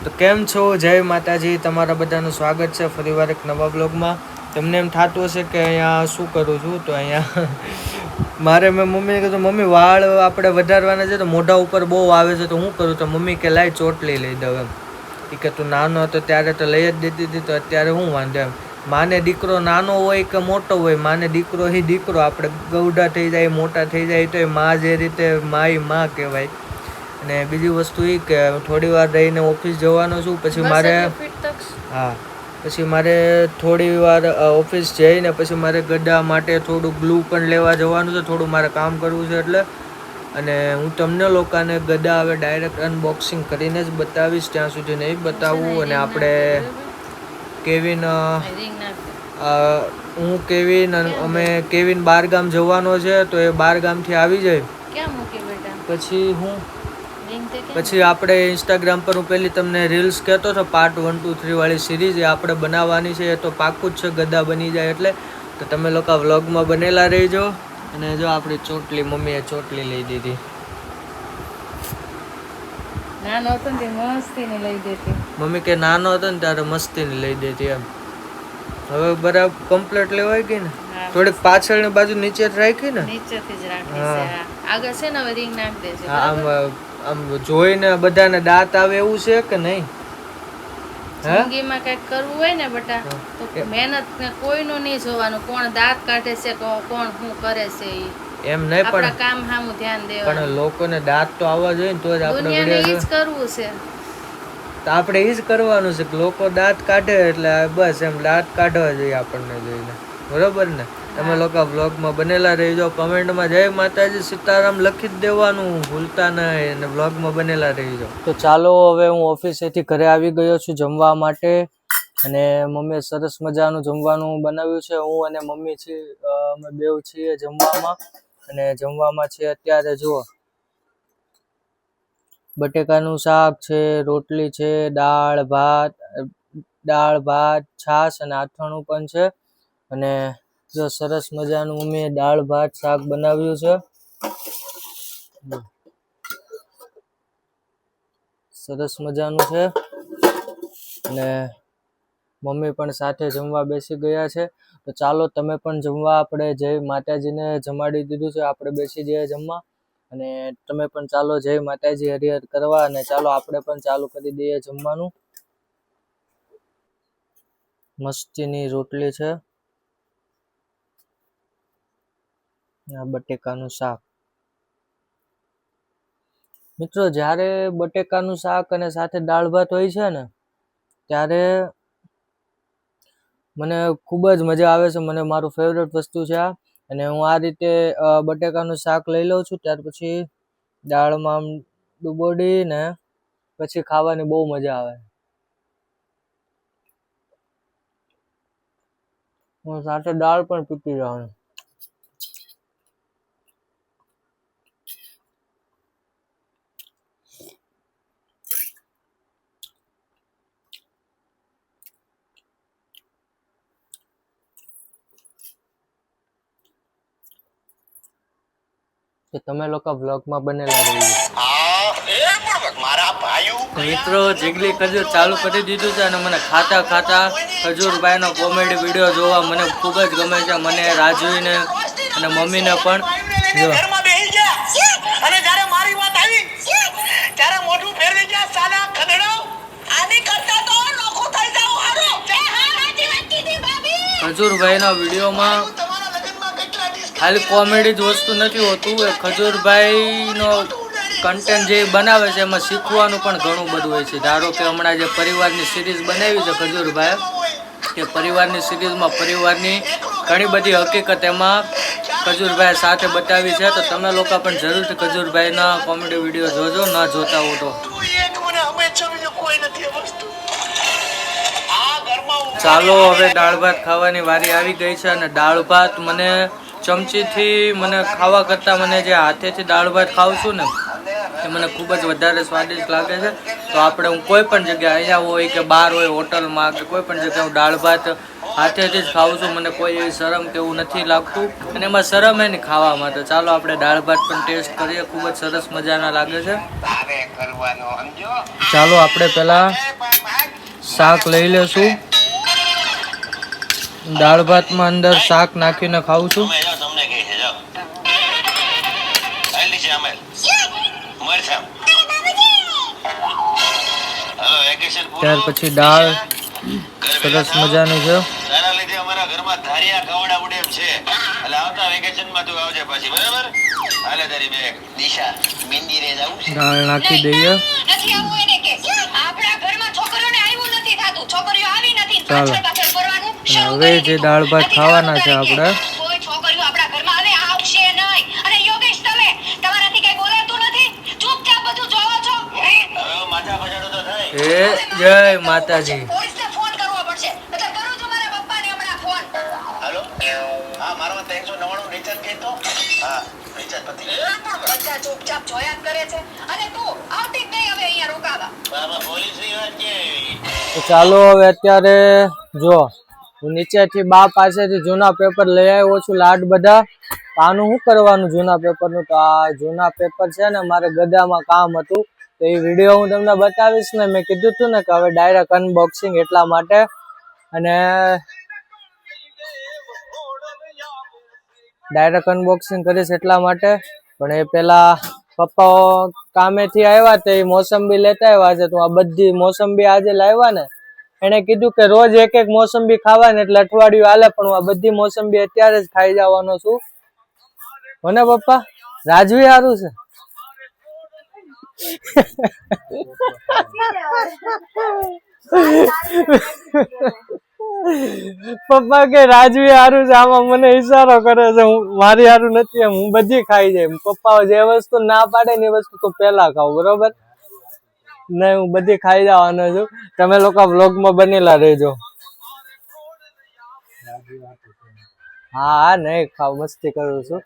તો કેમ છો? જય માતાજી. તમારા બધાનું સ્વાગત છે ફરીવાર એક નવા બ્લોગમાં. તમને એમ થતું હશે કે અહીંયા શું કરું છું, તો અહીંયા મેં મમ્મીને કીધું મમ્મી વાળ આપણે વધારવાના છે તો મોઢા ઉપર બહુ આવે છે, તો હું કરું? તો મમ્મી કે લાય ચોટલી લઈ દઉં એમ. એ કે તું નાનો હતો ત્યારે તો લઈ જ દીધી હતી, તો અત્યારે હું વાંધો એમ. માને દીકરો નાનો હોય કે મોટો હોય, માને દીકરો એ દીકરો. આપણે ગૌઢા થઈ જાય, મોટા થઈ જાય તો એ માં જે રીતે માં કહેવાય. અને બીજી વસ્તુ એ કે થોડી વાર રહીને ઓફિસ જવાનો છું, પછી મારે થોડી વાર ઓફિસ જઈને પછી મારે ગડા માટે થોડું ગ્લુ પણ લેવા જવાનું છે, થોડું મારે કામ કરવું છે એટલે. અને હું તમને લોકોને ગદા હવે ડાયરેક્ટ અનબોક્સિંગ કરીને જ બતાવીશ, ત્યાં સુધી નહીં બતાવું. અને આપણે કેવિન અમે કેવિન બારગામ જવાનો છે, તો એ બારગામથી આવી જાય પછી આપણે ઇન્સ્ટાગ્રામ પર હું પહેલી તમને રીલ્સ કહેતો હતો પાર્ટ 1, 2, 3 વાળી સિરીઝ એ આપણે બનાવવાની છે. એ તો પાક્કું જ છે ગદા બની જાય એટલે. તો તમે લોકો વ્લોગમાં બનેલા રહેજો. અને જો આપણી ચોટલી, મમ્મીએ ચોટલી લઈ દીધી. મમ્મી કે નાનો હતો ને ત્યારે મસ્તીની લઈ દેતી એમ. હવે બરાબર કમ્પ્લીટ લેવાય ગઈ ને. થોડીક પાછળની બાજુ નીચે જ રાખી ને, નીચેથી જ રાખી છે. આગળ છે ને હવે રિંગ નાખ દેજે. આમ જોઈને બધાને દાંત આવે એવું છે કે નહીં? જિંદગીમાં કઈક કરવું હોય ને બેટા, તો મહેનત કોઈનું નહીં જોવાનું, કોણ દાંત કાઢે છે, કોણ શું કરે છે. એમ નહીં, પણ કામ સામું ધ્યાન દેવાનું. પણ લોકોને દાંત તો આવવા જોઈએ ને, તો જ આપણે વિડિયો જ કરવું છે. તો આપણે એ જ કરવાનું છે કે લોકો દાંત કાઢે એટલે બસ એમ દાંત કાઢવા જોઈએ આપણને જોઈને, બરોબર ને? તમે લોકો વ્લોગમાં બનેલા રહેજો. કમેન્ટમાં જય માતાજી સીતારામ લખી જ દેવાનું ભૂલતા નહીં, અને વ્લોગમાં બનેલા રહેજો. તો ચાલો, હવે હું ઓફિસેથી ઘરે આવી ગયો છું જમવા માટે. અને મમ્મીએ સરસ મજાનું જમવાનું બનાવ્યું છે. હું અને મમ્મી અમે બેવ છીએ જમવામાં. અને જમવામાં છે અત્યારે જુઓ, બટેકાનું શાક છે, રોટલી છે, દાળ ભાત, છાશ અને આથાણું પણ છે. અને જો સરસ મજાનું મમ્મીએ દાળ ભાત શાક બનાવ્યું છે. સરસ મજાનું છે. અને મમ્મી પણ સાથે જમવા બેસી ગયા છે. તો ચાલો તમે પણ જમવા. આપણે જય માતાજીને જમાડી દીધું છે, આપણે બેસી જઈએ જમવા. અને તમે પણ ચાલો જય માતાજી હરિહર કરવા. અને ચાલો આપણે પણ ચાલુ કરી દઈએ જમવાનું. મસ્તીની રોટલી છે, બટેકાનું શાક. મિત્રો, જ્યારે બટેકાનું શાક અને સાથે દાળ ભાત હોય છે ને, ત્યારે મને ખૂબ જ મજા આવે છે. મને મારું ફેવરેટ વસ્તુ છે આ. અને હું આ રીતે બટેકાનું શાક લઈ લઉં છું, ત્યાર પછી દાળમાં આમ ડુબોડીને પછી ખાવાની બહુ મજા આવે. હું સાથે દાળ પણ પીતી જવાનું. તમે લોકો વ્લોગમાં બનેલા રહેજો. મિત્રો, જીગલી ખજૂર ચાલુ કરી દીધું છે. અને મને ખાતા ખજૂરભાઈનો કોમેડી વિડીયો જોવા મને ખૂબ જ ગમે છે. મને, રાજવીને અને મમ્મીને પણ. અને જ્યારે મારી વાત આવી ત્યારે મોઢું ફેરવી ગયા સાલા ખગડો. આની કરતા તો લોકો થઈ જાવ હારો. ખજૂરભાઈના વિડીયોમાં ખાલી કોમેડી જ વસ્તુ નથી હોતું. એ ખજૂરભાઈનો કન્ટેન્ટ જે બનાવે છે એમાં શીખવાનું પણ ઘણું બધું હોય છે. ધારો કે હમણાં જે પરિવારની સિરીઝ બનાવી છે ખજૂરભાઈ, કે પરિવારની સિરીઝમાં પરિવારની ઘણી બધી હકીકત એમાં ખજૂરભાઈ સાથે બતાવી છે. તો તમે લોકો પણ જરૂરથી ખજૂરભાઈના કોમેડી વિડીયો જોજો, ન જોતા હો તો. ચાલો, હવે દાળ ભાત ખાવાની વારી આવી ગઈ છે. અને દાળ ભાત મને ચમચીથી ખાવા કરતાં મને જે હાથેથી દાળ ભાત ખાઉં છું ને, એ મને ખૂબ જ વધારે સ્વાદિષ્ટ લાગે છે. તો હું કોઈ પણ જગ્યાએ, અહીંયા હોય કે બહાર હોય, હોટલમાં કે કોઈ પણ જગ્યાએ હું દાળ ભાત હાથેથી જ ખાઉં છું, મને કોઈ એવી શરમ કે એવું નથી લાગતું, અને એમાં શરમ એ નહીં ખાવામાં. તો ચાલો આપણે દાળ ભાત પણ ટેસ્ટ કરીએ, ખૂબ જ સરસ મજાના લાગે છે. ચાલો આપણે પહેલા શાક લઈ લેશું. દાળ ભાતમાં અંદર શાક નાખીને ખાઉં છું. ત્યાર પછી દાળ સરસ મજાનું છે. દાળ નાખી દઈએ. ચાલો હવે જે દાળ ભાત ખાવાના છે આપણે. જય માતાજી. ચાલો હવે અત્યારે જો હું નીચેથી બા પાસેથી જૂના પેપર લઈ આવ્યો છું, લાડ બધા. આનું શું કરવાનું જૂના પેપરનું? તો આ જૂના પેપર છે ને મારે ગદામાં કામ હતું, તો એ વિડીયો હું તમને બતાવીશ ને. મેં કીધું હતું ને કે હવે ડાયરેક્ટ અનબોક્સિંગ, એટલા માટે. અને ડાયરેક્ટ અનબોક્સિંગ કરીશ એટલા માટે. પણ એ પેલા પપ્પા કામેથી આવ્યા તો એ મોસંબી લેતા આવ્યા છે, તો આ બધી મોસંબી આજે લાવ્યા ને. એને કીધું કે રોજ એક એક મોસંબી ખાવાની, એટલે અઠવાડિયું હાલે. પણ હું આ બધી મોસંબી અત્યારે જ ખાઈ જવાનો છું. મને પપ્પા રાજવી સારું છે. પપ્પા કે રાજવી હારું છે, આમાં મને ઈશારો કરે છે. હું મારી હારું નથી, એમ હું બધી ખાઈ જાય. પપ્પા જે વસ્તુ ના પાડે ને એ વસ્તુ તો પેલા ખાવ, બરોબર? નહીં, હું બધી ખાઈ જવાનો છું. તમે લોકો વ્લોગમાં બનેલા રહેજો. હા નહીં ખાવ, મસ્તી કરું છું.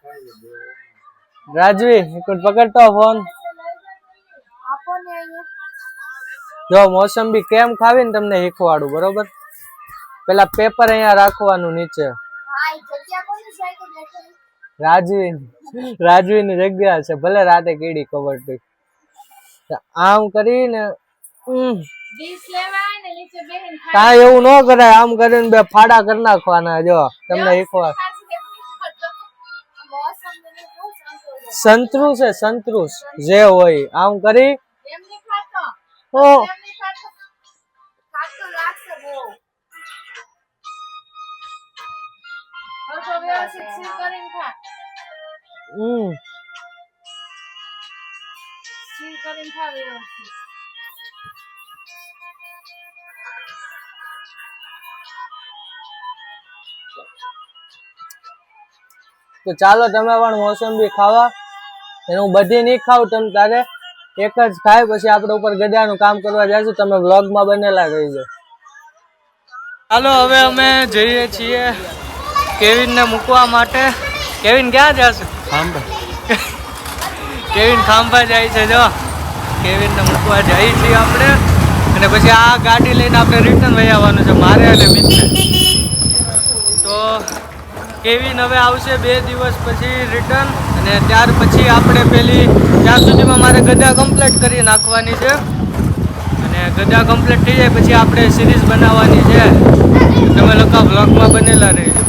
રાજવી પકડતો ફોન. જો મોસંબી કેમ ખાવી ને તમને શીખવાડું, બરોબર? પેલા પેપર અહીંયા રાખવાનું નીચે. રાજવી ની જગ્યા છે, ભલે રાતે કીડી કવરતી. આમ કરીને કાંઈ એવું ન કરાય. આમ કરીને બે ફાડા કરી નાખવાના. જો તમને શીખવાડ. સંતરું છે, સંતરું જે હોય આમ કરી. તો ચાલો તમે પણ મોસંબી ખાવા. હું બધી નહીં ખાવું, તમે તારે એક જ ખાય. પછી આપણે ઉપર ગધાનું કામ કરવા જઈશું. તમે વ્લોગમાં બનેલા રહીજો. ચાલો હવે અમે જઈએ છીએ કેવિન ને મૂકવા માટે. કેવિન ક્યાં જશે? ખાંભા. કેવિન ખાંભા જાય છે. જો કેવિન ને મૂકવા જઈએ છીએ આપણે, અને પછી આ ગાડી લઈને આપણે રિટર્ન વહી આવવાનું છે, મારે અને મિત્રને. તો કેવિન હવે આવશે 2 દિવસ પછી રિટર્ન, અને ત્યાર પછી આપણે ત્યાં સુધીમાં મારે ગધા કમ્પ્લીટ કરી નાખવાની છે. અને ગધા કમ્પ્લીટ થઈ જાય પછી આપણે સિરીઝ બનાવવાની છે. તમે લોકો વ્લોગમાં બનેલા રહેજો.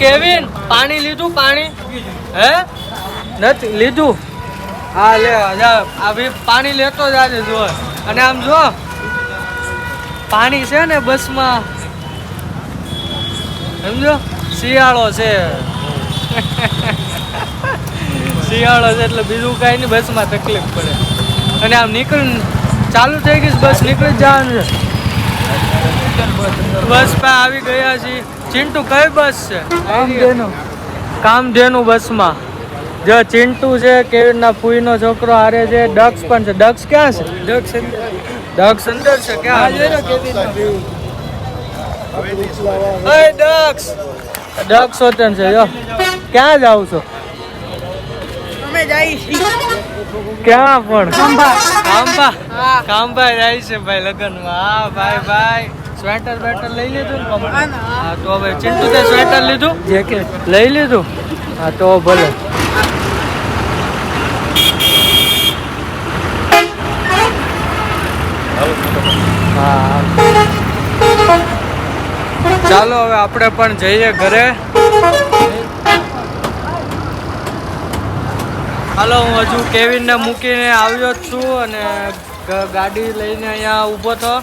કેવિન પાણી લીધું? પાણી હે નથી લીધું? હા લે, આવી પાણી લેતો જ આજે જો. અને આમ જો પાણી છે ને બસમાં, સમજો શિયાળો છે. શિયાળો છે એટલે બીજું કાંઈ નહીં, બસમાં તકલીફ પડે. અને આમ ચાલુ થઈ ગઈ બસ, નીકળી જવાનું છે. બસ પર આવી ગયા છીએ. ચિંટુ કઈ બસ છે? કામધેનુ બસમાં. જો ચિંટુ છે, કેવિનના ફૂઈનો છોકરો હારે છે. ડક્સ પણ છે. ડક્સ ક્યાં છે? ડક્સ અંદર છે. ક્યાં? ડક્સ હોતન છે. જો ક્યાં જાવ છો? અમે જઈ ક્યાં પણ? ખંભા. કાંબા જાય છે ભાઈ લગ્નમાં. હા ભાઈ સ્વેટર બેટર લઈ લીધું ને કમ્પ્લીટ? હા તો હવે ચિંટુ તે સ્વેટર લીધું? જેકેટ લઈ લીધું? હા તો ભલે. હા ચાલો હવે આપણે પણ જઈએ ઘરે. હાલો હું હજુ કેવિનને મૂકીને આવ્યો જ છું અને ગાડી લઈને અહીંયા ઊભો હતો.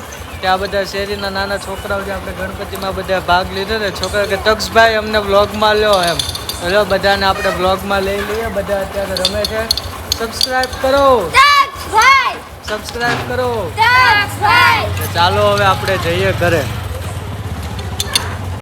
ત્યાં બધા શેરીના નાના છોકરાઓ જે આપણે ગણપતિમાં બધા ભાગ લીધો ને છોકરા કે તક્ષભાઈ અમને વ્લોગમાં લ્યો એમ. ચલો બધાને આપણે વ્લોગમાં લઈ લઈએ. બધા અત્યારે રમે છે. સબસ્ક્રાઇબ કરો. સબસ્ક્રાઇબ કરો. ચાલો હવે આપણે જઈએ ઘરે.